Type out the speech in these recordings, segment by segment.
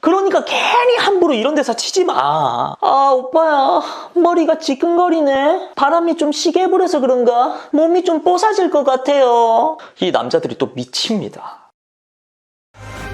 그러니까 괜히 함부로 이런 데서 치지 마. 아, 오빠야, 머리가 지끈거리네. 바람이 좀 시게 불어서 그런가? 몸이 좀 뽀사질 것 같아요. 이 남자들이 또 미칩니다.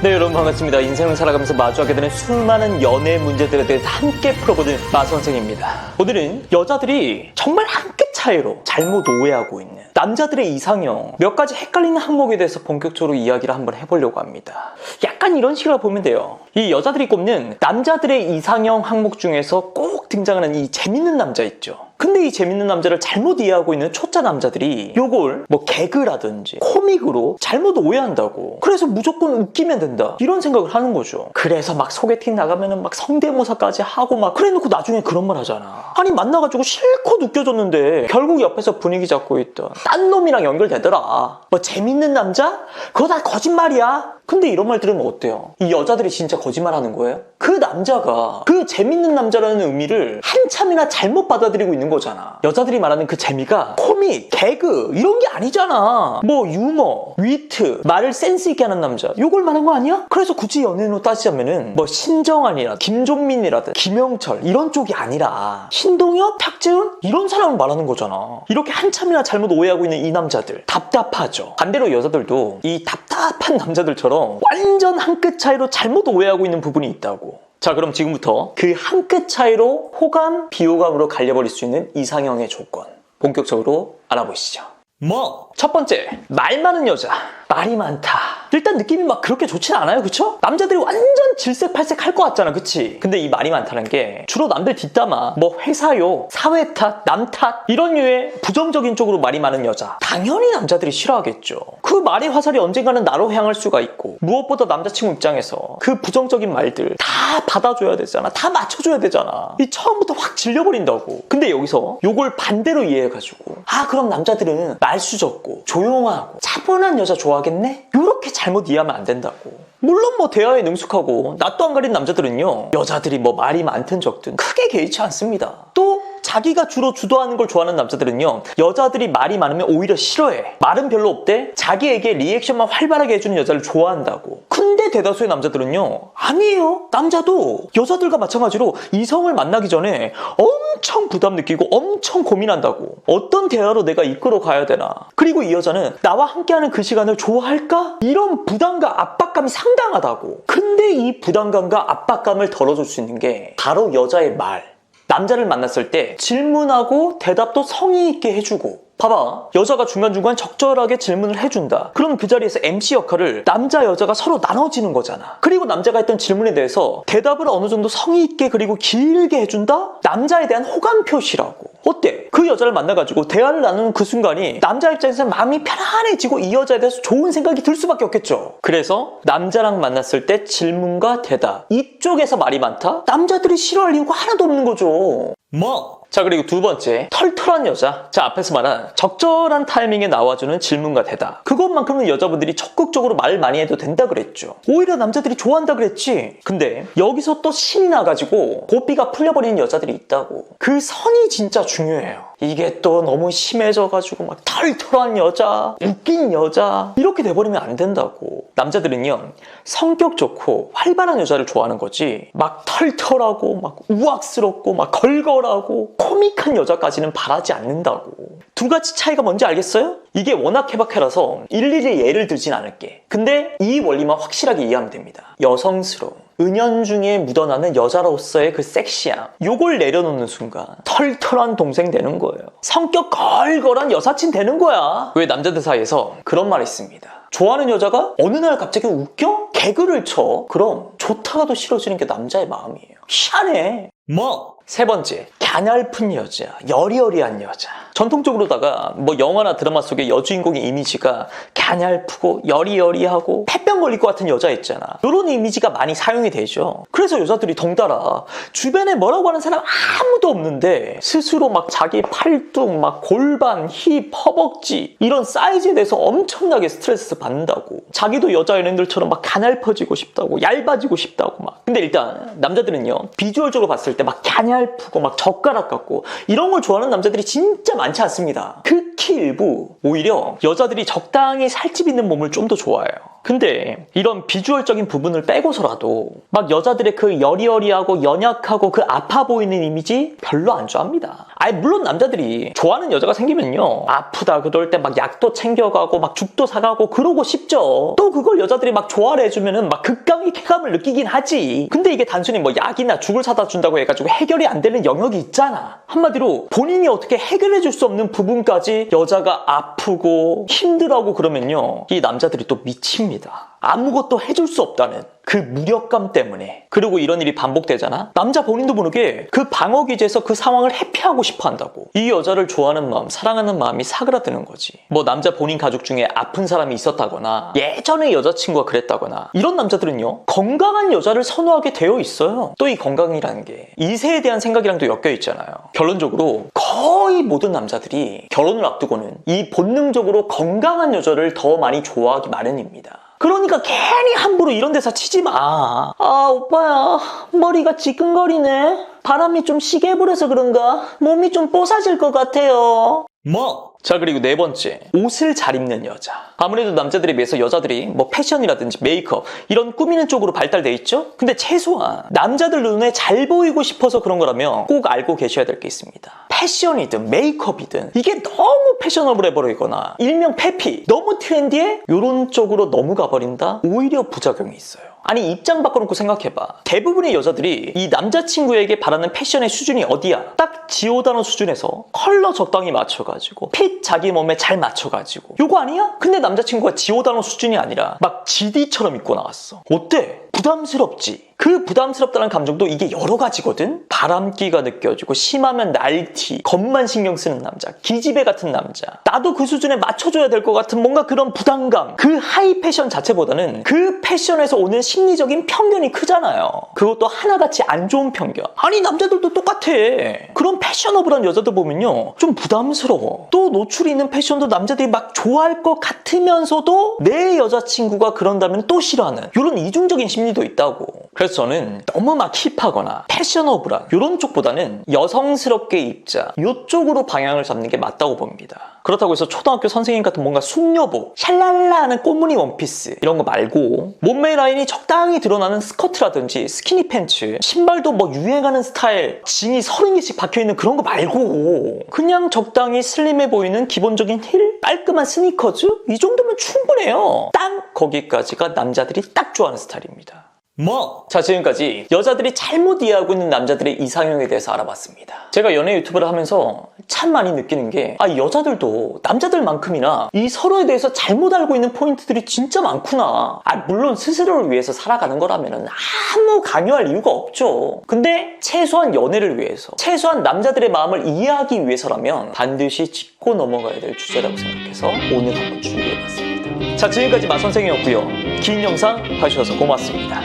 네, 여러분 반갑습니다. 인생을 살아가면서 마주하게 되는 수많은 연애 문제들에 대해서 함께 풀어보는 마선생입니다. 오늘은 여자들이 정말 한 끗 차이로 잘못 오해하고 있는 남자들의 이상형 몇 가지 헷갈리는 항목에 대해서 본격적으로 이야기를 한번 해보려고 합니다. 약간 이런 식으로 보면 돼요. 이 여자들이 꼽는 남자들의 이상형 항목 중에서 꼭 등장하는 이 재밌는 남자 있죠. 근데 이 재밌는 남자를 잘못 이해하고 있는 초짜 남자들이 요걸 뭐 개그라든지 코믹으로 잘못 오해한다고, 그래서 무조건 웃기면 된다 이런 생각을 하는 거죠. 그래서 막 소개팅 나가면은 막 성대모사까지 하고 막 그래놓고 나중에 그런 말 하잖아. 아니 만나가지고 실컷 웃겨줬는데 결국 옆에서 분위기 잡고 있던 딴 놈이랑 연결되더라. 뭐 재밌는 남자? 그거 다 거짓말이야. 근데 이런 말 들으면 어때요? 이 여자들이 진짜 거짓말하는 거예요? 그 남자가 그 재밌는 남자라는 의미를 한참이나 잘못 받아들이고 있는 거잖아. 여자들이 말하는 그 재미가 코믹, 개그 이런 게 아니잖아. 뭐 유머, 위트, 말을 센스 있게 하는 남자 요걸 말한 거 아니야? 그래서 굳이 연예인으로 따지자면은 뭐 신정환이라 김종민이라든 김영철 이런 쪽이 아니라 신동엽, 탁재훈 이런 사람을 말하는 거잖아. 이렇게 한참이나 잘못 오해하고 있는 이 남자들 답답하죠. 반대로 여자들도 이 답답한 남자들처럼 완전 한 끗 차이로 잘못 오해하고 있는 부분이 있다고. 자, 그럼 지금부터 그 한 끗 차이로 호감, 비호감으로 갈려버릴 수 있는 이상형의 조건 본격적으로 알아보시죠. 첫 번째, 말 많은 여자. 말이 많다. 일단 느낌이 막 그렇게 좋진 않아요, 그쵸? 남자들이 완전 질색팔색 할 것 같잖아, 그치? 근데 이 말이 많다는 게 주로 남들 뒷담화, 뭐 회사욕, 사회 탓, 남 탓 이런 류의 부정적인 쪽으로 말이 많은 여자 당연히 남자들이 싫어하겠죠. 그 말의 화살이 언젠가는 나로 향할 수가 있고, 무엇보다 남자친구 입장에서 그 부정적인 말들 다 받아줘야 되잖아. 다 맞춰줘야 되잖아. 이 처음부터 확 질려버린다고. 근데 여기서 요걸 반대로 이해해가지고, 아 그럼 남자들은 말수 적고 조용하고 차분한 여자 좋아하겠네? 요렇게 잘못 이해하면 안 된다고. 물론 뭐 대화에 능숙하고 낯도 안 가린 남자들은요, 여자들이 뭐 말이 많든 적든 크게 개의치 않습니다. 또 자기가 주로 주도하는 걸 좋아하는 남자들은요, 여자들이 말이 많으면 오히려 싫어해. 말은 별로 없대. 자기에게 리액션만 활발하게 해주는 여자를 좋아한다고. 근데 대다수의 남자들은요, 아니에요. 남자도 여자들과 마찬가지로 이성을 만나기 전에 엄청 부담 느끼고 엄청 고민한다고. 어떤 대화로 내가 이끌어 가야 되나, 그리고 이 여자는 나와 함께하는 그 시간을 좋아할까? 이런 부담과 압박감이 상당하다고. 근데 이 부담감과 압박감을 덜어줄 수 있는 게 바로 여자의 말. 남자를 만났을 때 질문하고 대답도 성의 있게 해주고. 봐봐, 여자가 중간중간 적절하게 질문을 해준다. 그럼 그 자리에서 MC 역할을 남자 여자가 서로 나눠지는 거잖아. 그리고 남자가 했던 질문에 대해서 대답을 어느 정도 성의 있게 그리고 길게 해준다? 남자에 대한 호감 표시라고. 어때? 그 여자를 만나가지고 대화를 나누는 그 순간이 남자 입장에서 마음이 편안해지고 이 여자에 대해서 좋은 생각이 들 수밖에 없겠죠. 그래서 남자랑 만났을 때 질문과 대답 이쪽에서 말이 많다? 남자들이 싫어할 이유가 하나도 없는 거죠. 자, 그리고 두 번째, 털털한 여자. 자, 앞에서 말한 적절한 타이밍에 나와주는 질문과 대답, 그것만큼은 여자분들이 적극적으로 말 많이 해도 된다 그랬죠. 오히려 남자들이 좋아한다 그랬지. 근데 여기서 또 신이 나가지고 고삐가 풀려버리는 여자들이 있다고. 그 선이 진짜 중요해요. 이게 또 너무 심해져가지고 막 털털한 여자, 웃긴 여자 이렇게 돼버리면 안 된다고. 남자들은요, 성격 좋고 활발한 여자를 좋아하는 거지, 막 털털하고 막 우악스럽고 막 걸걸하고 코믹한 여자까지는 바라지 않는다고. 두 가지 차이가 뭔지 알겠어요? 이게 워낙 케바케라서 일일이 예를 들진 않을게. 근데 이 원리만 확실하게 이해하면 됩니다. 여성스러움, 은연중에 묻어나는 여자로서의 그 섹시함, 요걸 내려놓는 순간 털털한 동생 되는 거예요. 성격 걸걸한 여사친 되는 거야. 왜 남자들 사이에서 그런 말이 있습니다. 좋아하는 여자가 어느 날 갑자기 웃겨? 개그를 쳐? 그럼 좋다가도 싫어지는 게 남자의 마음이에요. 희한해. 세 번째, 가냘픈 여자, 여리여리한 여자. 전통적으로다가 뭐 영화나 드라마 속의 여주인공의 이미지가 가냘프고 여리여리하고 폐병 걸릴 것 같은 여자 있잖아. 이런 이미지가 많이 사용이 되죠. 그래서 여자들이 덩달아 주변에 뭐라고 하는 사람 아무도 없는데 스스로 막 자기 팔뚝, 막 골반, 힙, 허벅지 이런 사이즈에 대해서 엄청나게 스트레스 받는다고. 자기도 여자 연예인들처럼 막 가냘퍼지고 싶다고, 얇아지고 싶다고 막. 근데 일단 남자들은요, 비주얼적으로 봤을 때 막 가냘프고 막 젓가락 같고 이런 걸 좋아하는 남자들이 진짜 많지 않습니다. 극히 일부. 오히려 여자들이 적당히 살집 있는 몸을 좀 더 좋아해요. 근데 이런 비주얼적인 부분을 빼고서라도 막 여자들의 그 여리여리하고 연약하고 그 아파 보이는 이미지 별로 안 좋아합니다. 아니 물론 남자들이 좋아하는 여자가 생기면요 아프다 그럴 때 막 약도 챙겨가고 막 죽도 사가고 그러고 싶죠. 또 그걸 여자들이 막 좋아를 해주면은 막 극강의 쾌감을 느끼긴 하지. 근데 이게 단순히 뭐 약이나 죽을 사다 준다고 해가지고 해결이 안 되는 영역이 있잖아. 한마디로 본인이 어떻게 해결해 줄 수 없는 부분까지 여자가 아프고 힘들어하고 그러면요 이 남자들이 또 미칩니다. 아무것도 해줄 수 없다는 그 무력감 때문에. 그리고 이런 일이 반복되잖아. 남자 본인도 모르게 그 방어 기제에서 그 상황을 회피하고 싶어 한다고. 이 여자를 좋아하는 마음, 사랑하는 마음이 사그라드는 거지. 뭐 남자 본인 가족 중에 아픈 사람이 있었다거나 예전에 여자친구가 그랬다거나 이런 남자들은요 건강한 여자를 선호하게 되어 있어요. 또 이 건강이라는 게 이세에 대한 생각이랑도 엮여 있잖아요. 결론적으로 거의 모든 남자들이 결혼을 앞두고는 이 본능적으로 건강한 여자를 더 많이 좋아하기 마련입니다. 그러니까 괜히 함부로 이런 데서 치지 마. 아 오빠야 머리가 지끈거리네. 바람이 좀 시게 불어서 그런가 몸이 좀 뽀사질 것 같아요. 뭐? 자 그리고 네 번째, 옷을 잘 입는 여자. 아무래도 남자들에 비해서 여자들이 뭐 패션이라든지 메이크업 이런 꾸미는 쪽으로 발달돼 있죠. 근데 최소한 남자들 눈에 잘 보이고 싶어서 그런 거라면 꼭 알고 계셔야 될 게 있습니다. 패션이든 메이크업이든 이게 너무 패셔너블해 버리거나 일명 페피 너무 트렌디해 이런 쪽으로 너무 가버린다 오히려 부작용이 있어요. 아니 입장 바꿔놓고 생각해봐. 대부분의 여자들이 이 남자친구에게 바라는 패션의 수준이 어디야? 딱 지오다노 수준에서 컬러 적당히 맞춰가지고 핏 자기 몸에 잘 맞춰가지고 요거 아니야? 근데 남자친구가 지오다노 수준이 아니라 막 GD처럼 입고 나왔어. 어때? 부담스럽지? 그 부담스럽다는 감정도 이게 여러 가지거든? 바람기가 느껴지고 심하면 날티, 겉만 신경 쓰는 남자, 기집애 같은 남자, 나도 그 수준에 맞춰줘야 될 것 같은 뭔가 그런 부담감, 그 하이 패션 자체보다는 그 패션에서 오는 심리적인 편견이 크잖아요. 그것도 하나같이 안 좋은 편견. 아니 남자들도 똑같아. 그런 패셔너블한 여자들 보면요 좀 부담스러워. 또 노출이 있는 패션도 남자들이 막 좋아할 것 같으면서도 내 여자친구가 그런다면 또 싫어하는 이런 이중적인 심리도 있다고. 그래서 저는 너무 막 힙하거나 패셔너블한 이런 쪽보다는 여성스럽게 입자 이쪽으로 방향을 잡는 게 맞다고 봅니다. 그렇다고 해서 초등학교 선생님 같은 뭔가 숙녀복 샬랄라 하는 꽃무늬 원피스 이런 거 말고 몸매 라인이 적당히 드러나는 스커트라든지 스키니 팬츠 신발도 뭐 유행하는 스타일 징이 30개씩 박혀있는 그런 거 말고 그냥 적당히 슬림해 보이는 기본적인 힐 깔끔한 스니커즈 이 정도면 충분해요. 딱 거기까지가 남자들이 딱 좋아하는 스타일입니다. 뭐? 자 지금까지 여자들이 잘못 이해하고 있는 남자들의 이상형에 대해서 알아봤습니다. 제가 연애 유튜브를 하면서 참 많이 느끼는 게 여자들도 남자들만큼이나 이 서로에 대해서 잘못 알고 있는 포인트들이 진짜 많구나. 물론 스스로를 위해서 살아가는 거라면 아무 강요할 이유가 없죠. 근데 최소한 연애를 위해서 최소한 남자들의 마음을 이해하기 위해서라면 반드시 짚고 넘어가야 될 주제라고 생각해서 오늘 한번 준비해봤습니다. 자 지금까지 마선생이었고요. 긴 영상 봐주셔서 고맙습니다.